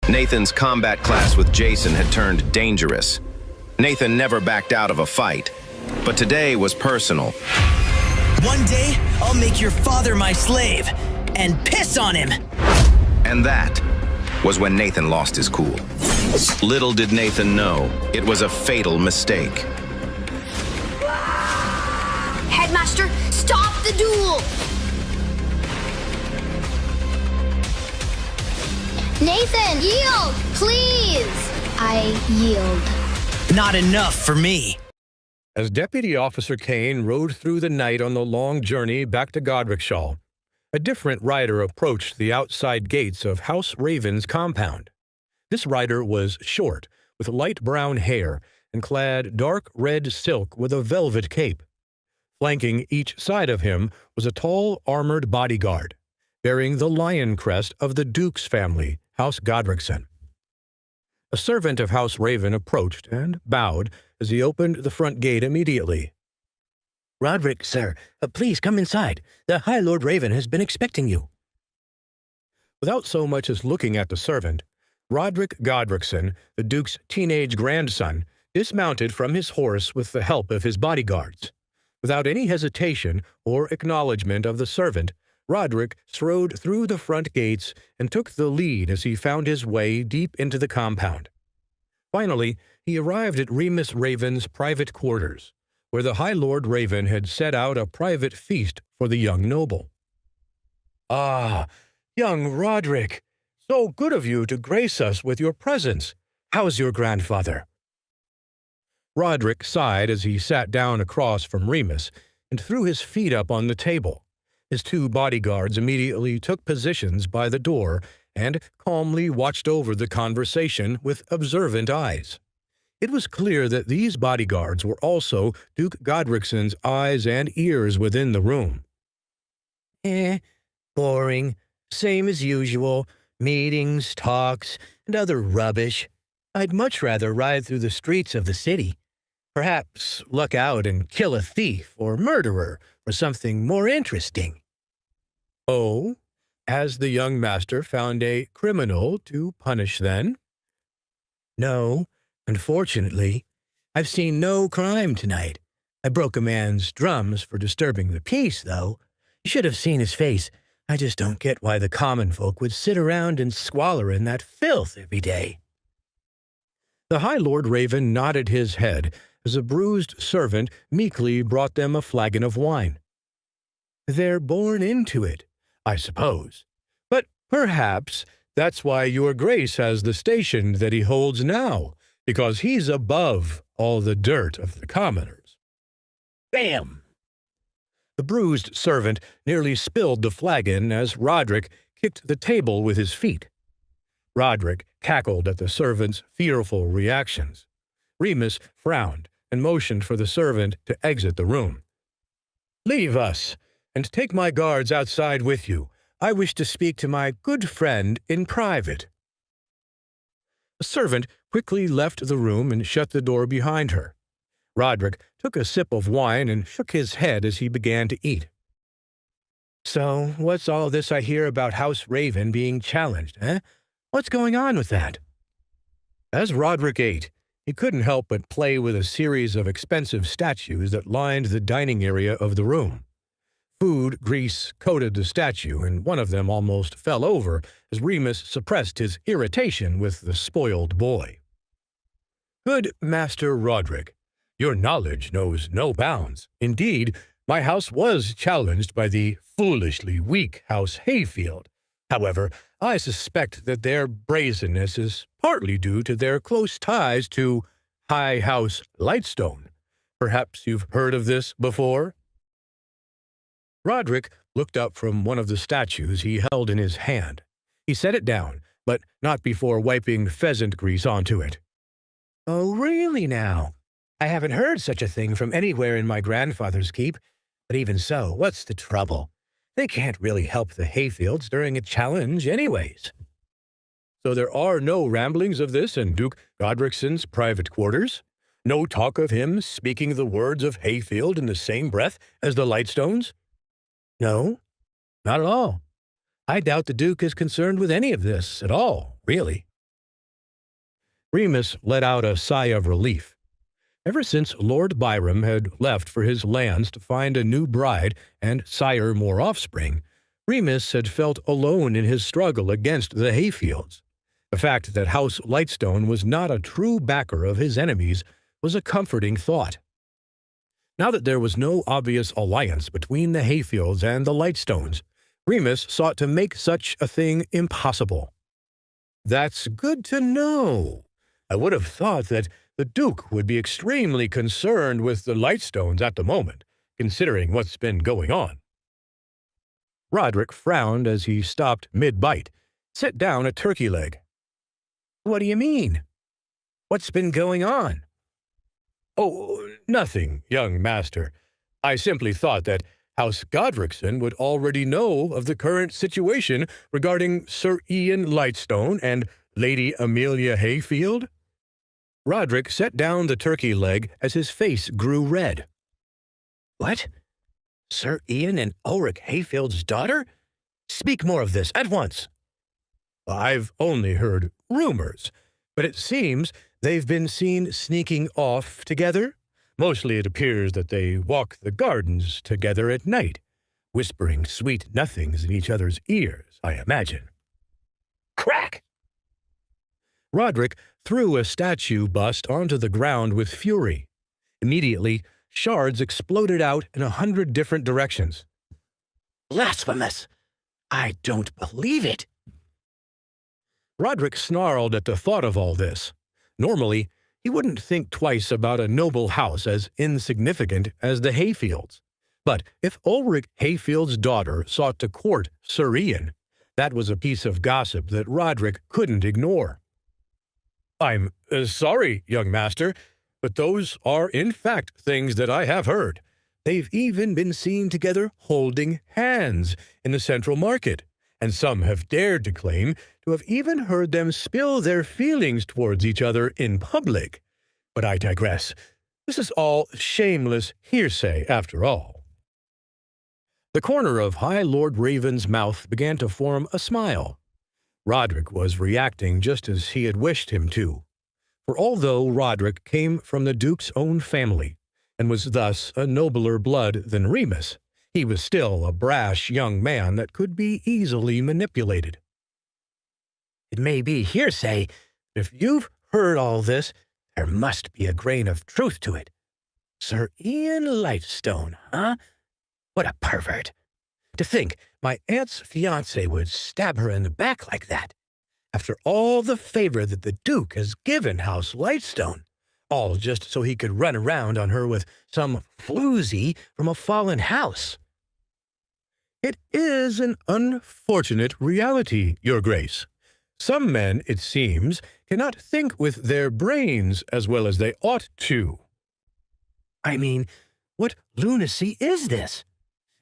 Nathan's combat class with Jason had turned dangerous. Nathan never backed out of a fight, but today was personal. One day, I'll make your father my slave and piss on him. And that was when Nathan lost his cool. Little did Nathan know, it was a fatal mistake. Headmaster, stop the duel! Nathan, yield, please! I yield. Not enough for me. As Deputy Officer Kane rode through the night on the long journey back to Godricshall, a different rider approached the outside gates of House Raven's compound. This rider was short, with light brown hair, and clad dark red silk with a velvet cape. Flanking each side of him was a tall, armored bodyguard, bearing the lion crest of the Duke's family, House Godrickson. A servant of House Raven approached and bowed as he opened the front gate immediately. "Roderick, sir, please come inside. The High Lord Raven has been expecting you." Without so much as looking at the servant, Roderick Godrickson, the Duke's teenage grandson, dismounted from his horse with the help of his bodyguards. Without any hesitation or acknowledgement of the servant, Roderick strode through the front gates and took the lead as he found his way deep into the compound. Finally, he arrived at Remus Raven's private quarters, where the High Lord Raven had set out a private feast for the young noble. "Ah, young Roderick, so good of you to grace us with your presence. How's your grandfather?" Roderick sighed as he sat down across from Remus and threw his feet up on the table. His two bodyguards immediately took positions by the door and calmly watched over the conversation with observant eyes. It was clear that these bodyguards were also Duke Godrickson's eyes and ears within the room. Boring. Same as usual. Meetings, talks, and other rubbish. I'd much rather ride through the streets of the city. Perhaps luck out and kill a thief or murderer or something more interesting." "Oh, has the young master found a criminal to punish then?" "No, unfortunately. I've seen no crime tonight. I broke a man's drums for disturbing the peace, though. You should have seen his face. I just don't get why the common folk would sit around and squalor in that filth every day." The High Lord Raven nodded his head as a bruised servant meekly brought them a flagon of wine. "They're born into it, I suppose. But perhaps that's why your grace has the station that he holds now, because he's above all the dirt of the commoners." Bam! The bruised servant nearly spilled the flagon as Roderick kicked the table with his feet. Roderick cackled at the servant's fearful reactions. Remus frowned and motioned for the servant to exit the room. "Leave us, and take my guards outside with you. I wish to speak to my good friend in private." The servant quickly left the room and shut the door behind her. Roderick took a sip of wine and shook his head as he began to eat. "So, what's all this I hear about House Raven being challenged, eh? What's going on with that?" As Roderick ate, he couldn't help but play with a series of expensive statues that lined the dining area of the room. Food grease coated the statue, and one of them almost fell over as Remus suppressed his irritation with the spoiled boy. "Good Master Roderick, your knowledge knows no bounds. Indeed, my house was challenged by the foolishly weak House Hayfield. However, I suspect that their brazenness is partly due to their close ties to High House Lightstone. Perhaps you've heard of this before?" Roderick looked up from one of the statues he held in his hand. He set it down, but not before wiping pheasant grease onto it. "Oh, really now? I haven't heard such a thing from anywhere in my grandfather's keep. But even so, what's the trouble? They can't really help the Hayfields during a challenge anyways." "So there are no ramblings of this in Duke Godrickson's private quarters? No talk of him speaking the words of Hayfield in the same breath as the Lightstones?" "No, not at all. I doubt the Duke is concerned with any of this at all, really. Remus let out a sigh of relief. Ever since Lord Byron had left for his lands to find a new bride and sire more offspring, Remus had felt alone in his struggle against the Hayfields. The fact that House Lightstone was not a true backer of his enemies was a comforting thought. Now that there was no obvious alliance between the Hayfields and the Lightstones, Remus sought to make such a thing impossible. "That's good to know. I would have thought that the Duke would be extremely concerned with the Lightstones at the moment, considering what's been going on." Roderick frowned as he stopped mid-bite, set down a turkey leg. "What do you mean? What's been going on?" "Oh, nothing, young master. I simply thought that House Godricson would already know of the current situation regarding Sir Ian Lightstone and Lady Amelia Hayfield." Roderick set down the turkey leg as his face grew red. "What? Sir Ian and Ulrich Hayfield's daughter? Speak more of this at once." "I've only heard rumors, but it seems they've been seen sneaking off together. Mostly it appears that they walk the gardens together at night, whispering sweet nothings in each other's ears, I imagine." Crack! Roderick threw a statue bust onto the ground with fury. Immediately, shards exploded out in 100 different directions. "Blasphemous! I don't believe it!" Roderick snarled at the thought of all this. Normally, he wouldn't think twice about a noble house as insignificant as the Hayfields. But if Ulrich Hayfield's daughter sought to court Sir Ian, that was a piece of gossip that Roderick couldn't ignore. "I'm sorry, young master, but those are in fact things that I have heard. They've even been seen together holding hands in the Central Market, and some have dared to claim to have even heard them spill their feelings towards each other in public. But I digress. This is all shameless hearsay, after all." The corner of High Lord Raven's mouth began to form a smile. Roderick was reacting just as he had wished him to. For although Roderick came from the Duke's own family, and was thus a nobler blood than Remus, he was still a brash young man that could be easily manipulated. "It may be hearsay, but if you've heard all this, there must be a grain of truth to it. Sir Ian Lightstone, huh? What a pervert. To think my aunt's fiancé would stab her in the back like that, after all the favor that the Duke has given House Lightstone, all just so he could run around on her with some floozy from a fallen house." "It is an unfortunate reality, Your Grace. Some men, it seems, cannot think with their brains as well as they ought to." "I mean, what lunacy is this?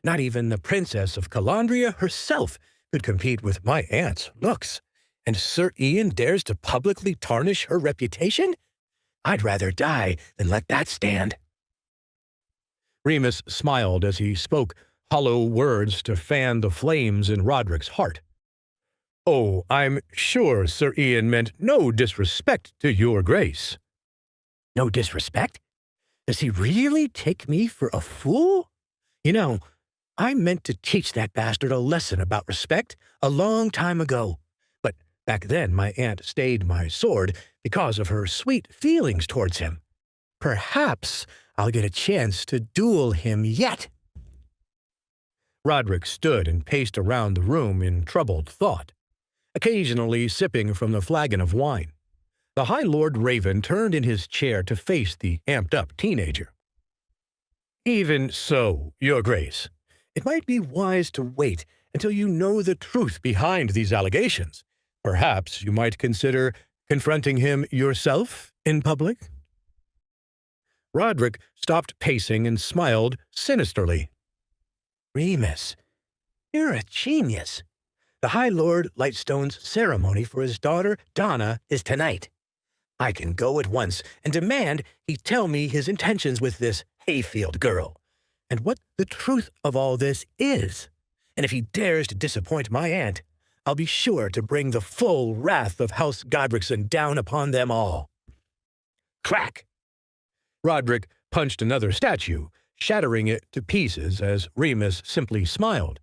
Not even the Princess of Calandria herself could compete with my aunt's looks, and Sir Ian dares to publicly tarnish her reputation? I'd rather die than let that stand." Remus smiled as he spoke hollow words to fan the flames in Roderick's heart. "Oh, I'm sure Sir Ian meant no disrespect to Your Grace." "No disrespect? Does he really take me for a fool? You know, I meant to teach that bastard a lesson about respect a long time ago. But back then my aunt stayed my sword because of her sweet feelings towards him. Perhaps I'll get a chance to duel him yet." Roderick stood and paced around the room in troubled thought, occasionally sipping from the flagon of wine. The High Lord Raven turned in his chair to face the amped-up teenager. "Even so, Your Grace, it might be wise to wait until you know the truth behind these allegations. Perhaps you might consider confronting him yourself in public?" Roderick stopped pacing and smiled sinisterly. "Remus, you're a genius. The High Lord Lightstone's ceremony for his daughter Donna is tonight. I can go at once and demand he tell me his intentions with this Hayfield girl, and what the truth of all this is. And if he dares to disappoint my aunt, I'll be sure to bring the full wrath of House Godrickson down upon them all. Crack! Roderick punched another statue, shattering it to pieces as Remus simply smiled.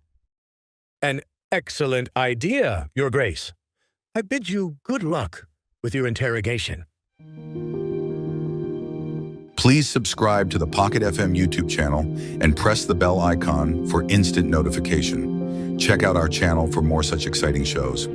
An excellent idea, Your Grace. I bid you good luck with your interrogation. Please subscribe to the Pocket FM YouTube channel and press the bell icon for instant notification. Check out our channel for more such exciting shows.